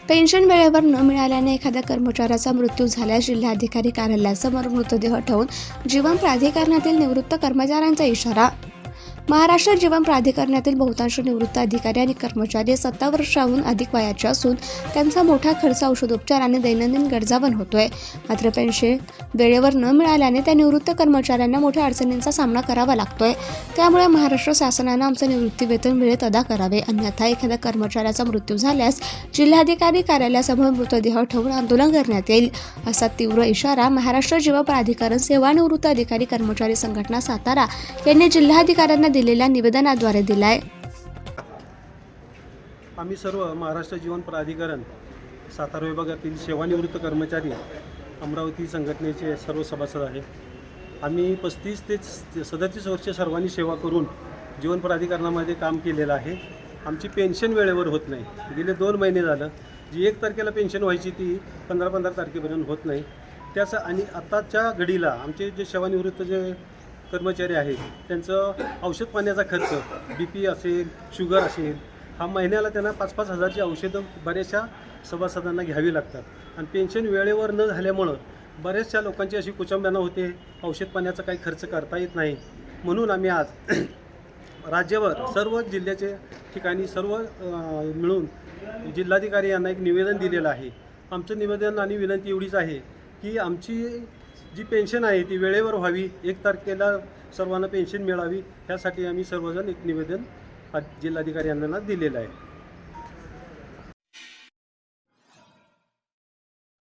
Pension वेळेवर न मिळाल्याने एखाद्या कर्मचाऱ्याचा मृत्यू झाल्यास जिल्हाधिकारी कार्यालयासमोर मृतदेह ठेवून जीवन प्राधिकरणातील निवृत्त कर्मचाऱ्यांचा इशारा. महाराष्ट्र जीवन प्राधिकरणातील बहुतांश निवृत्त अधिकारी आणि कर्मचारी 70 वर्षांहून अधिक वयाचे असून त्यांचा मोठा खर्च औषधोपचार आणि दैनंदिन गरजांवर होतोय. मात्र पेन्शन वेळेवर न मिळाल्याने त्या निवृत्त कर्मचाऱ्यांना मोठ्या अडचणींचा सामना करावा लागतोय. त्यामुळे महाराष्ट्र शासनानं आमचं निवृत्ती वेतन वेळेत अदा करावे, अन्यथा एखाद्या कर्मचाऱ्याचा मृत्यू झाल्यास जिल्हाधिकारी कार्यालयासमोर मृतदेह ठेवून आंदोलन करण्यात येईल, असा तीव्र इशारा महाराष्ट्र जीवन प्राधिकरण सेवानिवृत्त अधिकारी कर्मचारी संघटना सातारा यांनी जिल्हाधिकाऱ्यांना दिलेल्या निवेदनाद्वारे दिलाय. आम्ही सर्व महाराष्ट्र जीवन प्राधिकरण सातारा विभागातील सेवानिवृत्त कर्मचारी अमरावती संघटनेचे सर्व सभासद आहे. आम्ही 35 ते 37 वर्षे सर्वांनी सेवा करून जीवन प्राधिकरणामध्ये काम केलेलं आहे. आमची पेन्शन वेळेवर होत नाही. गेले 2 महिने झालं. जी 1 तारखेला पेन्शन व्हायची ती 15 तारखेपर्यंत होत नाही. त्याचं आणि आताच्या घडीला आमचे जे सेवानिवृत्त जे कर्मचारी आहेत त्यांचं औषध पाण्याचा खर्च BP असेल, शुगर असेल, हा महिन्याला त्यांना 5-5 हजारची औषधं बऱ्याचशा सभासदांना घ्यावी लागतात. आणि पेन्शन वेळेवर न झाल्यामुळं बऱ्याचशा लोकांची अशी कुचंबना होते, औषध पाण्याचा काही खर्च करता येत नाही. म्हणून आम्ही आज राज्यभर सर्व जिल्ह्याचे ठिकाणी सर्व मिळून जिल्हाधिकारी यांना एक निवेदन दिलेलं आहे. आमचं निवेदन आणि विनंती एवढीच आहे की आमची जी पेन्शन आहे ती वेळेवर व्हावी, 1 तारखेला सर्वांना पेन्शन मिळावी, ह्यासाठी आम्ही सर्वजण एक निवेदन जिल्हाधिकारी यांना दिलेलं आहे.